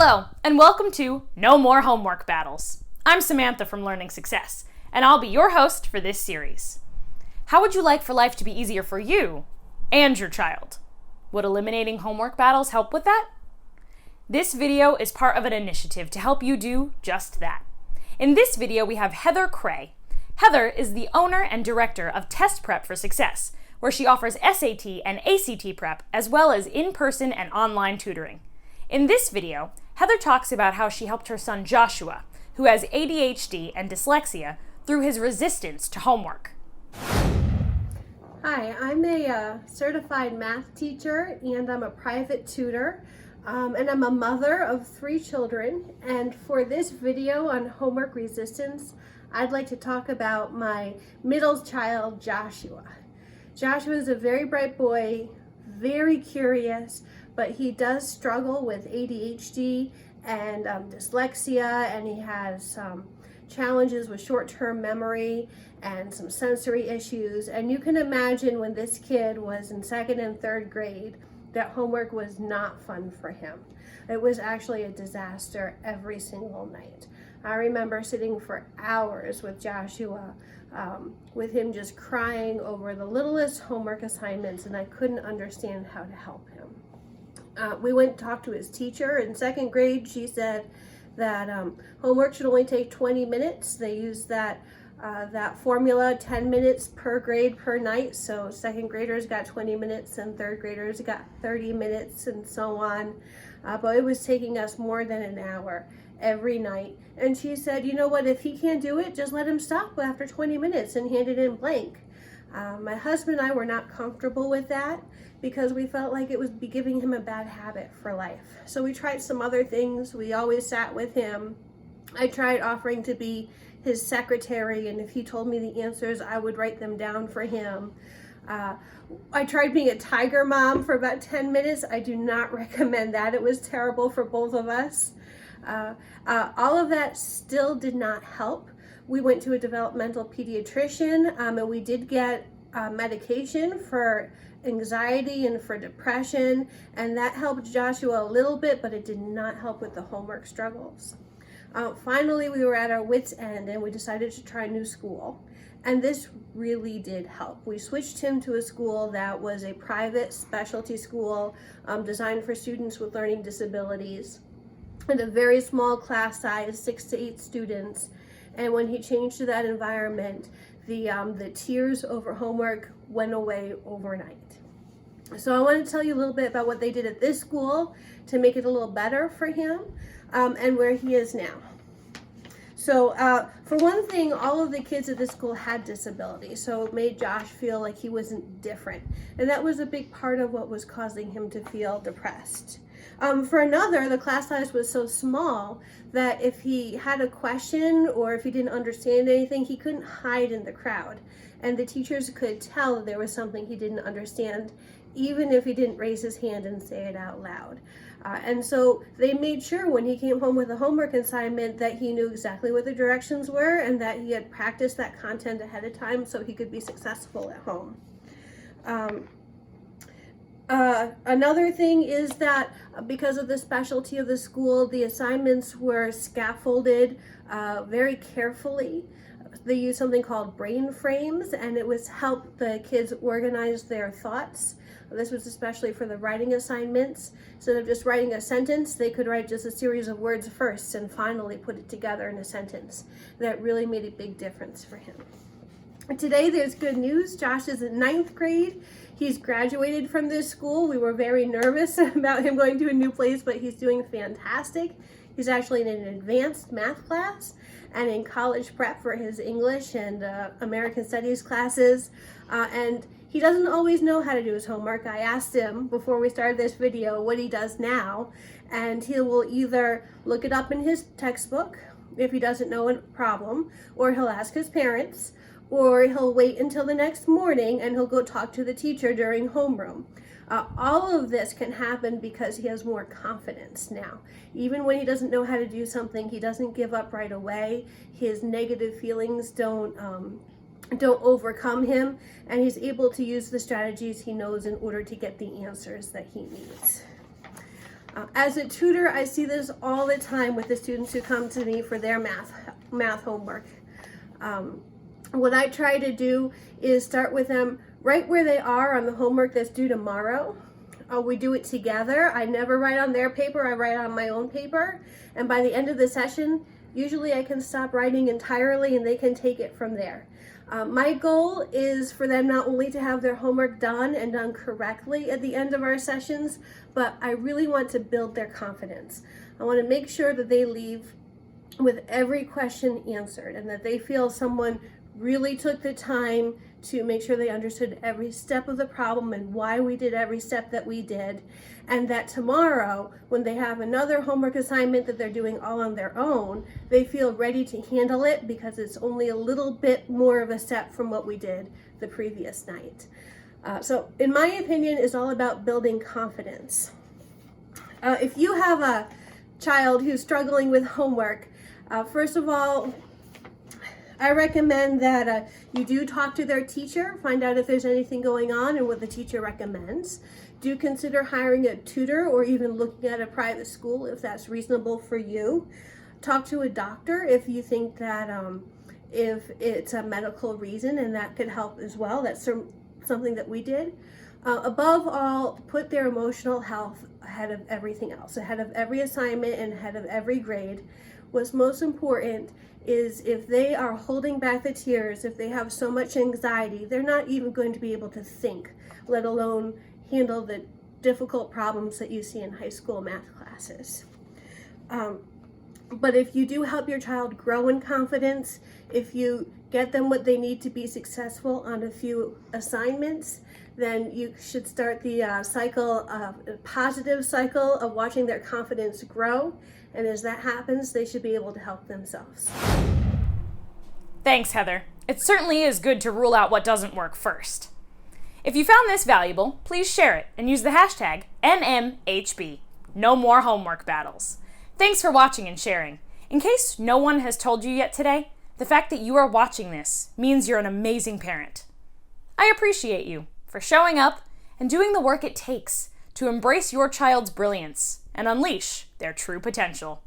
Hello, and welcome to No More Homework Battles. I'm Samantha from Learning Success, and I'll be your host for this series. How would you like for life to be easier for you and your child? Would eliminating homework battles help with that? This video is part of an initiative to help you do just that. In this video, we have Heather Krey. Heather is the owner and director of Test Prep for Success, where she offers SAT and ACT prep, as well as in-person and online tutoring. In this video, Heather talks about how she helped her son Joshua, who has ADHD and dyslexia, through his resistance to homework. Hi, I'm a certified math teacher and I'm a private tutor and I'm a mother of 3 children, and for this video on homework resistance, I'd like to talk about my middle child, Joshua. Joshua is a very bright boy, very curious, but he does struggle with ADHD and dyslexia, and he has some challenges with short-term memory and some sensory issues. And you can imagine when this kid was in 2nd and 3rd grade that homework was not fun for him. It was actually a disaster every single night. I remember sitting for hours with Joshua, with him just crying over the littlest homework assignments, and I couldn't understand how to help him. We went and talked to his teacher in 2nd grade. She said that homework should only take 20 minutes. They used that formula, 10 minutes per grade per night. So 2nd graders got 20 minutes and 3rd graders got 30 minutes and so on. But it was taking us more than an hour every night. And she said, you know what, if he can't do it, just let him stop after 20 minutes and hand it in blank. My husband and I were not comfortable with that because we felt like it would be giving him a bad habit for life. So we tried some other things. We always sat with him. I tried offering to be his secretary, and if he told me the answers, I would write them down for him. I tried being a tiger mom for about 10 minutes. I do not recommend that. It was terrible for both of us. All of that still did not help. We went to a developmental pediatrician, and we did get medication for anxiety and for depression, and that helped Joshua a little bit, but it did not help with the homework struggles. Finally, we were at our wits' end and we decided to try a new school, and this really did help. We switched him to a school that was a private specialty school designed for students with learning disabilities, and a very small class size, 6 to 8 students. And when he changed to that environment, the tears over homework went away overnight. So I want to tell you a little bit about what they did at this school to make it a little better for him, and where he is now. So for one thing, all of the kids at this school had disabilities, so it made Josh feel like he wasn't different. And that was a big part of what was causing him to feel depressed. For another, the class size was so small that if he had a question or if he didn't understand anything, he couldn't hide in the crowd. And the teachers could tell that there was something he didn't understand, even if he didn't raise his hand and say it out loud. And so they made sure when he came home with a homework assignment that he knew exactly what the directions were and that he had practiced that content ahead of time so he could be successful at home. Another thing is that because of the specialty of the school, the assignments were scaffolded very carefully. They used something called brain frames, and it was help the kids organize their thoughts. This was especially for the writing assignments. Instead of just writing a sentence, they could write just a series of words first and finally put it together in a sentence. That really made a big difference for him. Today there's good news. Josh is in 9th grade. He's graduated from this school. We were very nervous about him going to a new place, but he's doing fantastic. He's actually in an advanced math class and in college prep for his English and American Studies classes. And he doesn't always know how to do his homework. I asked him before we started this video what he does now, and he will either look it up in his textbook if he doesn't know a problem, or he'll ask his parents, or he'll wait until the next morning and he'll go talk to the teacher during homeroom. All of this can happen because he has more confidence now. Even when he doesn't know how to do something, he doesn't give up right away. His negative feelings don't overcome him, and he's able to use the strategies he knows in order to get the answers that he needs. As a tutor, I see this all the time with the students who come to me for their math homework. What I try to do is start with them right where they are on the homework that's due tomorrow. We do it together. I never write on their paper, I write on my own paper. And by the end of the session, usually I can stop writing entirely and they can take it from there. My goal is for them not only to have their homework done and done correctly at the end of our sessions, but I really want to build their confidence. I want to make sure that they leave with every question answered and that they feel someone really took the time to make sure they understood every step of the problem and why we did every step that we did, and that tomorrow when they have another homework assignment that they're doing all on their own, they feel ready to handle it because it's only a little bit more of a step from what we did the previous night. So in my opinion, it's all about building confidence. If you have a child who's struggling with homework, first of all, I recommend that you do talk to their teacher, find out if there's anything going on and what the teacher recommends. Do consider hiring a tutor or even looking at a private school if that's reasonable for you. Talk to a doctor if you think that if it's a medical reason, and that could help as well. That's something that we did. Above all, put their emotional health ahead of everything else, ahead of every assignment and ahead of every grade. What's most important is if they are holding back the tears, if they have so much anxiety, they're not even going to be able to think, let alone handle the difficult problems that you see in high school math classes. But if you do help your child grow in confidence, if you get them what they need to be successful on a few assignments, then you should start the positive cycle of watching their confidence grow. And as that happens, they should be able to help themselves. Thanks, Heather. It certainly is good to rule out what doesn't work first. If you found this valuable, please share it and use the hashtag NMHB. No more homework battles. Thanks for watching and sharing. In case no one has told you yet today, the fact that you are watching this means you're an amazing parent. I appreciate you for showing up and doing the work it takes to embrace your child's brilliance and unleash their true potential.